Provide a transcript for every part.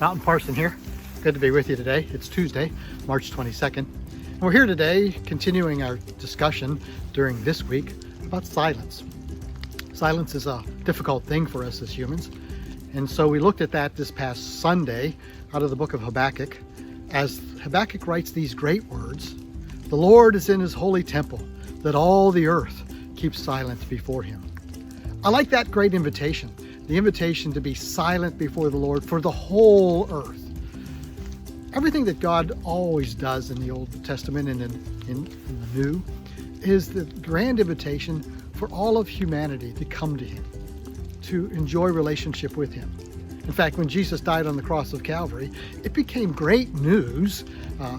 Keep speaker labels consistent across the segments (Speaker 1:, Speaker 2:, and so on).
Speaker 1: Mountain Parson here. Good to be with you today. It's Tuesday, March 22nd. And we're here today continuing our discussion during this week about silence. Silence is a difficult thing for us as humans. And so we looked at that this past Sunday out of the book of Habakkuk, as Habakkuk writes these great words: "The Lord is in his holy temple, that all the earth keeps silence before him." I like that great invitation, the invitation to be silent before the Lord for the whole earth. Everything that God always does in the Old Testament and in the New is the grand invitation for all of humanity to come to him, to enjoy relationship with him. In fact, when Jesus died on the cross of Calvary, it became great news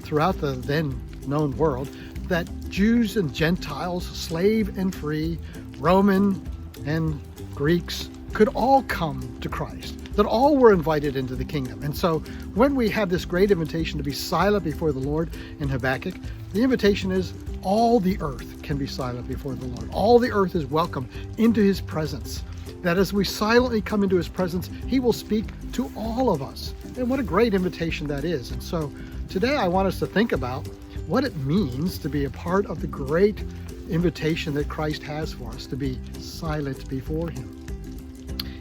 Speaker 1: throughout the then known world that Jews and Gentiles, slave and free, Roman and Greeks, could all come to Christ, that all were invited into the kingdom. And so when we have this great invitation to be silent before the Lord in Habakkuk, the invitation is all the earth can be silent before the Lord. All the earth is welcome into his presence. That as we silently come into his presence, he will speak to all of us. And what a great invitation that is. And so today I want us to think about what it means to be a part of the great invitation that Christ has for us, to be silent before him.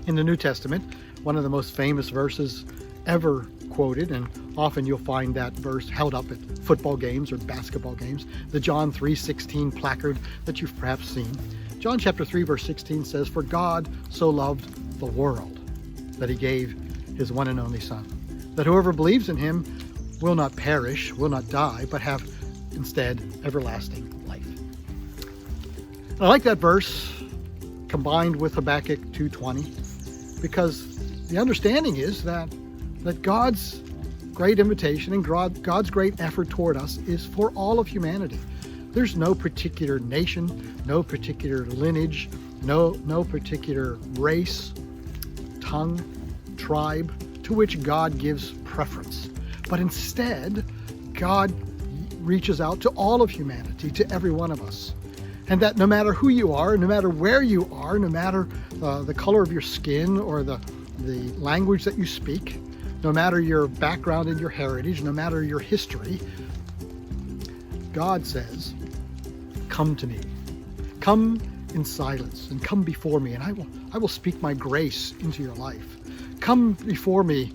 Speaker 1: In the New Testament, one of the most famous verses ever quoted, and often you'll find that verse held up at football games or basketball games, the John 3:16 placard that you've perhaps seen. John chapter 3 verse 16 says, "For God so loved the world that he gave his one and only Son, that whoever believes in him will not perish, will not die, but have instead everlasting life." And I like that verse combined with Habakkuk 2:20, because the understanding is that God's great invitation and God's great effort toward us is for all of humanity. There's no particular nation, no particular lineage, no particular race, tongue, tribe to which God gives preference. But instead, God reaches out to all of humanity, to every one of us. And that no matter who you are, no matter where you are, no matter the color of your skin or the language that you speak, no matter your background and your heritage, no matter your history, God says, "Come to me. Come in silence and come before me, and I will speak my grace into your life. Come before me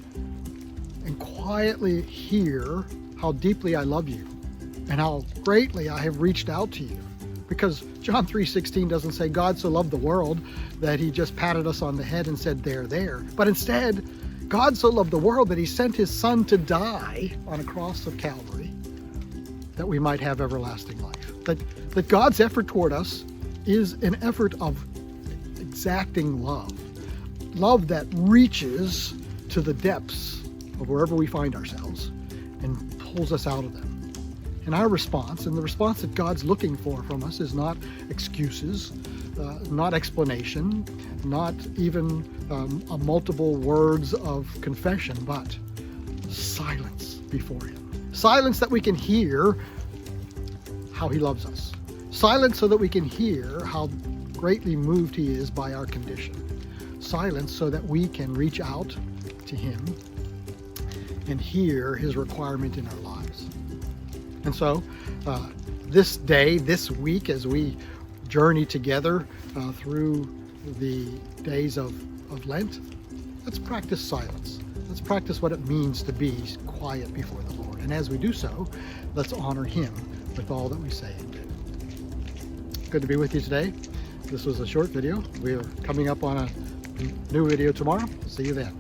Speaker 1: and quietly hear how deeply I love you and how greatly I have reached out to you." Because John 3:16 doesn't say God so loved the world that he just patted us on the head and said, there. But instead, God so loved the world that he sent his Son to die on a cross of Calvary that we might have everlasting life. That God's effort toward us is an effort of exacting love. Love that reaches to the depths of wherever we find ourselves and pulls us out of them. And our response, and the response that God's looking for from us, is not excuses, not explanation, not even multiple words of confession, but silence before him. Silence that we can hear how he loves us. Silence so that we can hear how greatly moved he is by our condition. Silence so that we can reach out to him and hear his requirement in our lives. And so this day, this week, as we journey together through the days of Lent, let's practice silence. Let's practice what it means to be quiet before the Lord. And as we do so, let's honor him with all that we say and do. Good to be with you today. This was a short video. We are coming up on a new video tomorrow. See you then.